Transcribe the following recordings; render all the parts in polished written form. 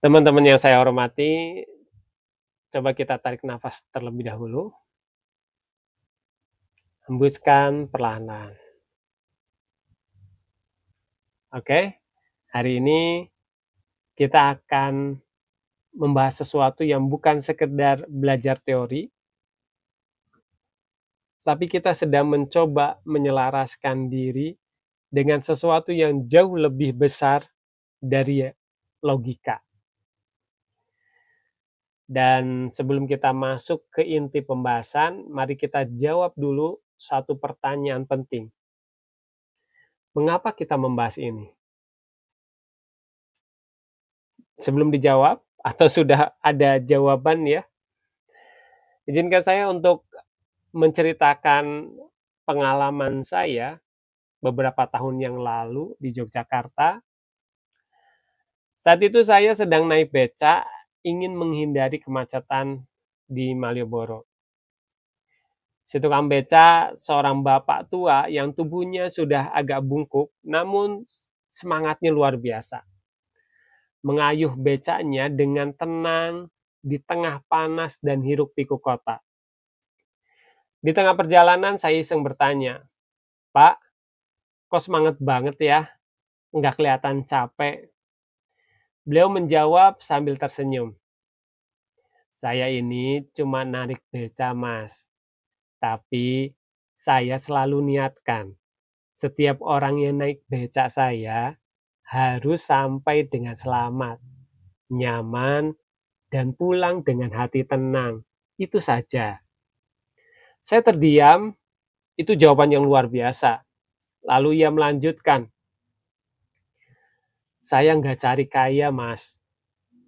Teman-teman yang saya hormati, coba kita tarik nafas terlebih dahulu, hembuskan perlahan-lahan. Oke, hari ini kita akan membahas sesuatu yang bukan sekedar belajar teori, tapi kita sedang mencoba menyelaraskan diri dengan sesuatu yang jauh lebih besar dari logika. Dan sebelum kita masuk ke inti pembahasan, mari kita jawab dulu satu pertanyaan penting. Mengapa kita membahas ini? Sebelum dijawab, atau sudah ada jawaban ya, izinkan saya untuk menceritakan pengalaman saya beberapa tahun yang lalu di Yogyakarta. Saat itu saya sedang naik beca, ingin menghindari kemacetan di Malioboro. Si tukang beca seorang bapak tua yang tubuhnya sudah agak bungkuk, namun semangatnya luar biasa. Mengayuh becanya dengan tenang di tengah panas dan hiruk-pikuk kota. Di tengah perjalanan saya iseng bertanya, "Pak, kok semangat banget ya? Nggak kelihatan capek." Beliau menjawab sambil tersenyum, "Saya ini cuma narik beca, Mas. Tapi saya selalu niatkan, setiap orang yang naik beca saya harus sampai dengan selamat, nyaman, dan pulang dengan hati tenang. Itu saja." Saya terdiam, itu jawaban yang luar biasa. Lalu ia melanjutkan, "Saya nggak cari kaya, Mas.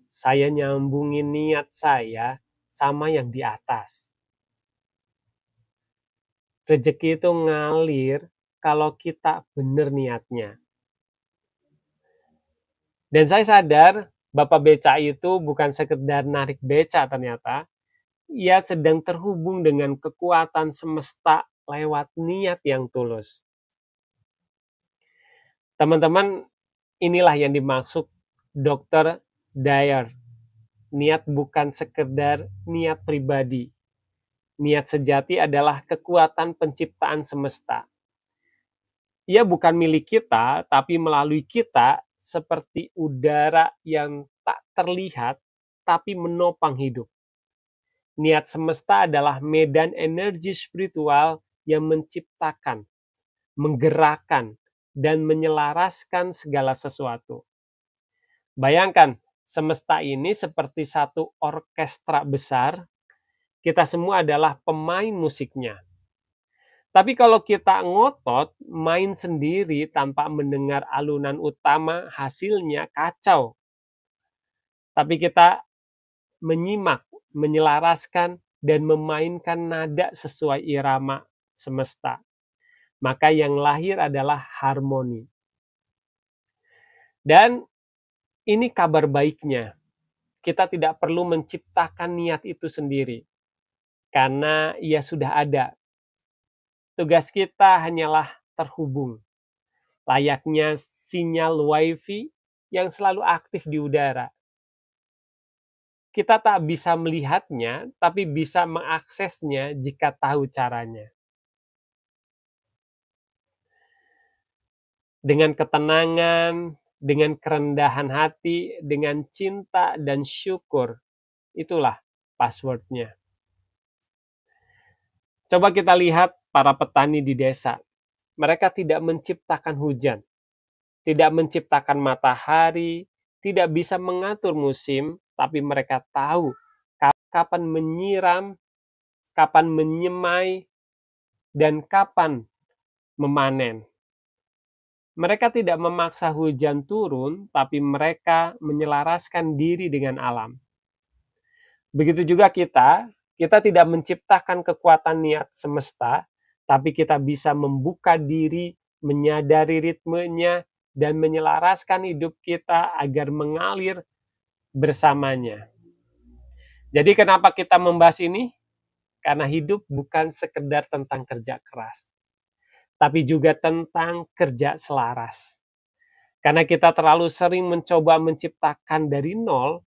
Saya nyambungin niat saya sama yang di atas. Rezeki itu ngalir kalau kita bener niatnya." Dan saya sadar, Bapak Beca itu bukan sekedar narik beca ternyata. Ia sedang terhubung dengan kekuatan semesta lewat niat yang tulus. Teman-teman, inilah yang dimaksud Dr. Dyer. Niat bukan sekedar niat pribadi. Niat sejati adalah kekuatan penciptaan semesta. Ia bukan milik kita, tapi melalui kita seperti udara yang tak terlihat, tapi menopang hidup. Niat semesta adalah medan energi spiritual yang menciptakan, menggerakkan, dan menyelaraskan segala sesuatu. Bayangkan, semesta ini seperti satu orkestra besar, kita semua adalah pemain musiknya. Tapi kalau kita ngotot, main sendiri tanpa mendengar alunan utama, hasilnya kacau. Tapi kita menyimak, menyelaraskan, dan memainkan nada sesuai irama semesta. Maka yang lahir adalah harmoni. Dan ini kabar baiknya. Kita tidak perlu menciptakan niat itu sendiri. Karena ia sudah ada. Tugas kita hanyalah terhubung. Layaknya sinyal Wi-Fi yang selalu aktif di udara. Kita tak bisa melihatnya, tapi bisa mengaksesnya jika tahu caranya. Dengan ketenangan, dengan kerendahan hati, dengan cinta dan syukur. Itulah passwordnya. Coba kita lihat para petani di desa. Mereka tidak menciptakan hujan, tidak menciptakan matahari, tidak bisa mengatur musim, tapi mereka tahu kapan menyiram, kapan menyemai, dan kapan memanen. Mereka tidak memaksa hujan turun, tapi mereka menyelaraskan diri dengan alam. Begitu juga kita tidak menciptakan kekuatan niat semesta, tapi kita bisa membuka diri, menyadari ritmenya, dan menyelaraskan hidup kita agar mengalir bersamanya. Jadi kenapa kita membahas ini? Karena hidup bukan sekedar tentang kerja keras, tapi juga tentang kerja selaras. Karena kita terlalu sering mencoba menciptakan dari nol,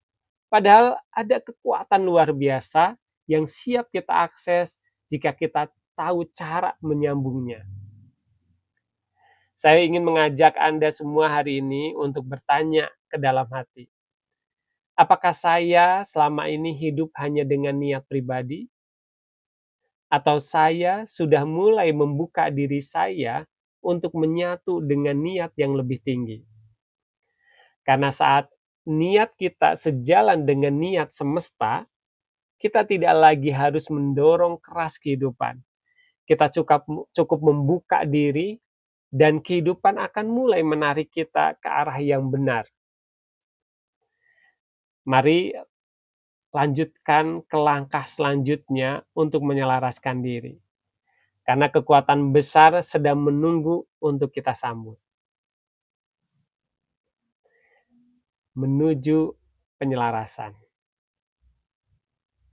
padahal ada kekuatan luar biasa yang siap kita akses jika kita tahu cara menyambungnya. Saya ingin mengajak Anda semua hari ini untuk bertanya ke dalam hati. Apakah saya selama ini hidup hanya dengan niat pribadi? Atau saya sudah mulai membuka diri saya untuk menyatu dengan niat yang lebih tinggi? Karena saat niat kita sejalan dengan niat semesta, kita tidak lagi harus mendorong keras kehidupan. Kita cukup membuka diri dan kehidupan akan mulai menarik kita ke arah yang benar. Mari lanjutkan ke langkah selanjutnya untuk menyelaraskan diri. Karena kekuatan besar sedang menunggu untuk kita sambut. Menuju penyelarasan.